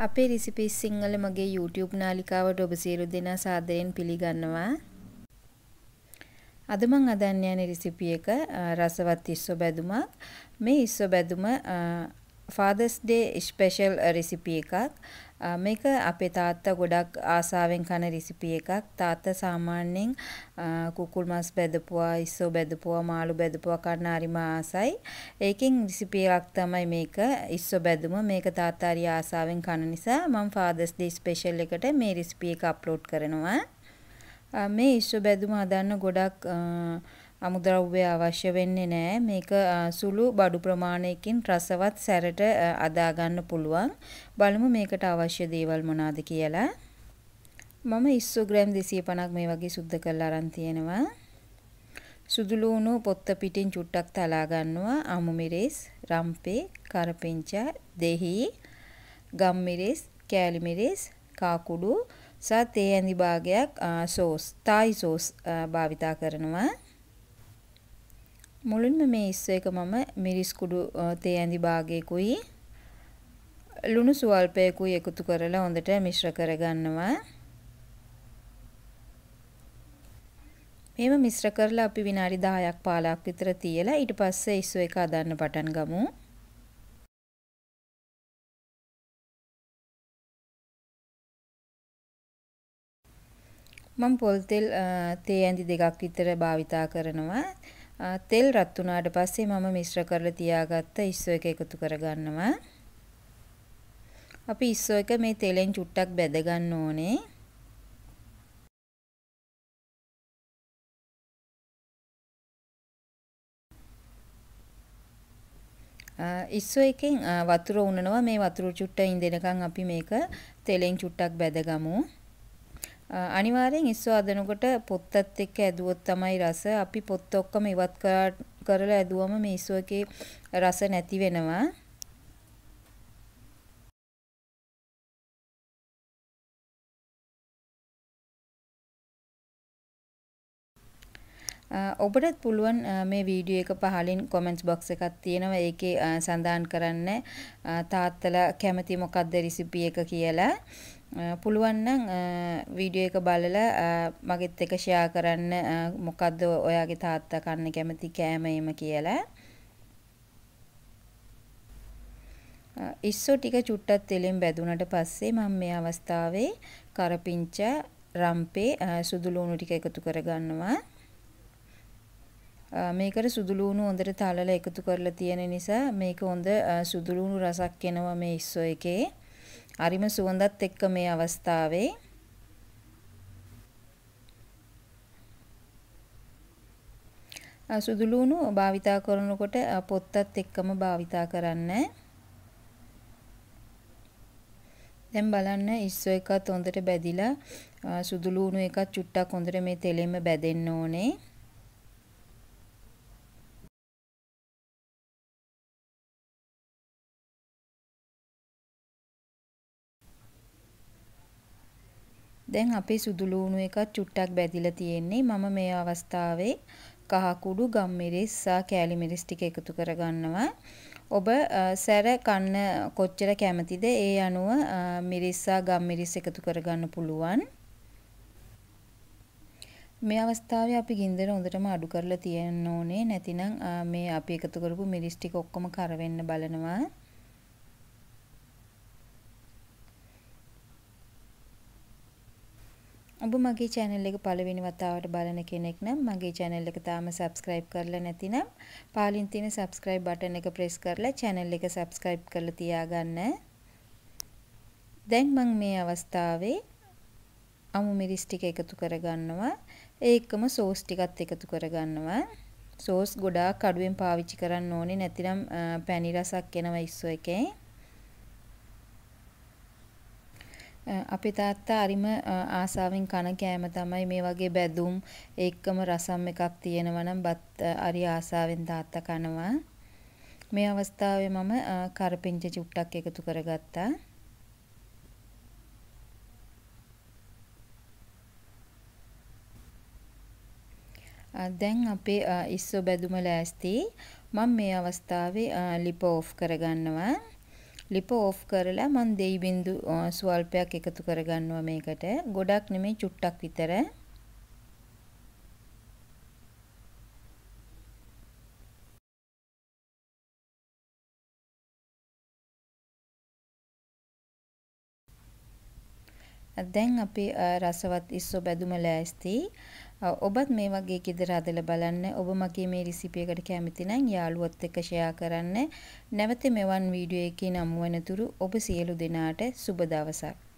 අපේ රෙසිපීස් සිංහල මගේ YouTube නාලිකාවට ඔබ සියලු දෙනා සාදරයෙන් පිළිගන්නවා. අද මම හදන්න යන රෙසිපි එක රසවත් ඉස්සෝ බැදුමක්. මේ ඉස්සෝ බැදුම Father's Day special රෙසිපි එකක්. මේක අපේ තාත්තා ගොඩක් ආසාවෙන් කන රෙසිපි එකක්. තාත්තා සාමාන්‍යයෙන් කුකුල් මස් බෙදපුවා, ඉස්සෝ බෙදපුවා, මාළු බෙදපුවා කන්න හරිම ආසයි. ඒකෙන් රෙසිපි එකක් තමයි මේක ඉස්සෝ බැදුම. මේක තාත්තා හරි ආසාවෙන් කන නිසා මම Father's Day special එකට මේ රෙසිපි එක අප්ලෝඩ් කරනවා. මේ ඉස්සෝ බැදුම හදන්න ගොඩක් අමුද්‍රව්‍ය අවශ්‍ය වෙන්නේ නැහැ. මේක සුළු බඩු ප්‍රමාණයකින් රසවත් සැරට අදා ගන්න පුළුවන්. බලමු මේකට අවශ්‍ය දේවල් මොනවාද කියලා. මම ඉස්සෝ ග්‍රෑම් 250ක් මේ වගේ සුද්ධ කරලා අරන් තියෙනවා. සුදු ලුණු පොත්ත පිටින් චුට්ටක් තලා ගන්නවා. අමු මිරිස්, රම්පේ, කරපිංචා, දෙහි, ගම් මිරිස්, කෑලි මිරිස්, කාකුඩු සහ තේ ඇඳි භාගයක් සෝස්, තායි සෝස් භාවිතා කරනවා. මුලින්ම මේ ඉස්සෝ එක මම මිරිස් කුඩු තේ ඇඳි භාගයකුයි ලුණු සුවල්පයකුයි එකතු කරලා හොඳට මිශ්‍ර කරගන්නවා. මේව මිශ්‍ර කරලා අපි විනාඩි 10ක් 15ක් විතර තියලා ඊට පස්සේ ඉස්සෝ එක හදන්න පටන් ගමු. මම පොල් තෙල් තේ ඇඳි දෙකක් විතර භාවිතා කරනවා. තෙල් රත් වුණාට පස්සේ මම මිශ්‍ර කරලා තියාගත්ත ඉස්සෝ එක එකතු කරගන්නවා. අපි ඉස්සෝ එක මේ තෙලෙන් චුට්ටක් බැද ගන්න ඕනේ. ඉස්සෝ එකෙන් වතුර උනනවා. මේ වතුර චුට්ට ඉඳෙනකන් අපි මේක තෙලෙන් චුට්ටක් බැදගමු. අනිවාර්යෙන් ඉස්සෝ හදනකොට පොත්තත් එක්ක ඇදුවොත් තමයි රස. අපි පොත්ත ඔක්කොම ඉවත් කරලා ඇදුවම මේ ඉස්සෝ එකේ රස නැති වෙනවා. ඔබටත් පුළුවන් මේ වීඩියෝ එක පහලින් කමෙන්ට්ස් බොක්ස් එකක් තියෙනවා. ඒකේ සඳහන් කරන්න තාත්තලා කැමති මොකක්ද රෙසිපි එක කියලා. පුළුවන් නම් වීඩියෝ එක බලලා මගෙත් එක ෂෙයා කරන්න මොකද්ද ඔයාගේ තාත්තා කන්න කැමති කෑම එම කියලා. ඉස්සෝ ටික චුට්ටක් තෙලෙන් බැදුනට පස්සේ මම මේ අවස්ථාවේ කරපිංචා, රම්පේ, සුදු ලුණු ටික එකතු කරගන්නවා. මේකට සුදු ලුණු හොඳට තලලා එකතු කරලා තියෙන නිසා මේක හොඳ සුදු ලුණු රසක් එනවා මේ ඉස්සෝ එකේ. හරිම සුවඳත් එක්ක මේ අවස්ථාවේ සුදු ලුණු භාවිතා කරනකොට පොත්තත් එක්කම භාවිතා කරන්න. දැන් බලන්න ඉස්සෝ එකත් හොඳට බැදිලා සුදු ලුණු එකත් චුට්ටක් හොඳට මේ තෙලෙම බැදෙන්න ඕනේ. දැන් අපේ සුදු ලුණු එකත් චුට්ටක් බැදිලා තියෙන්නේ. මම මේ අවස්ථාවේ කහ කුඩු, ගම් මිරිස් සහ කෑලි මිරිස් ටික එකතු කරගන්නවා. ඔබ සැර කන්න කොච්චර කැමතිද ඒ අනුව මිරිස් සහ ගම් මිරිස් එකතු කරගන්න පුළුවන්. මේ අවස්ථාවේ අපි ගින්දර හොඳටම අඩු කරලා තියන්න ඕනේ. නැතිනම් මේ අපි එකතු කරපු මිරිස් ටික ඔක්කොම කර වෙන්න බලනවා. ඔබ මගේ channel එක පළවෙනි වතාවට බලන කෙනෙක් නම් මගේ channel එක තාම subscribe කරලා නැතිනම් පාලින් තියෙන subscribe button එක press කරලා channel එක subscribe කරලා තියාගන්න. දැන් මම මේ අවස්ථාවේ අමු මිරිස් ටික එකතු කරගන්නවා. ඒකම සෝස් ටිකත් එකතු කරගන්නවා. සෝස් ගොඩාක් අඩුවෙන් පාවිච්චි කරන්න ඕනේ. නැතිනම් පැණි රසක් එනවා ඉස්සෝ එකේ. අපේ තාත්තා හරිම ආසාවෙන් කන කෑම තමයි මේ වගේ බැදුම් එක්කම රසම් එකක් තියෙනවා නම් බත් හරි ආසාවෙන් තාත්තා කනවා. මේ අවස්ථාවේ මම කරපිංච චුට්ටක් එකතු කරගත්තා. දැන් අපේ ඉස්සෝ බැදුම ලෑස්ති. මම මේ අවස්ථාවේ ලිප ඕෆ් කරගන්නවා. ලිප ඕෆ් කරලා මම දෙයි බින්දු ස්වල්පයක් එකතු කරගන්නවා මේකට. ගොඩක් නෙමෙයි චුට්ටක් විතර. දැන් අපේ රසවත් ඉස්සෝ බැදුම ලෑස්ති. ඔබත් මේ වගේ ගෙදර හදලා බලන්න. ඔබ මගේ මේ රෙසිපි එකට කැමති නම් යාළුවොත් එක්ක ෂෙයා කරන්න. නැවත මෙවන් වීඩියෝ එකකින් හමු වෙනතුරු ඔබ සියලු දෙනාට සුබ දවසක්.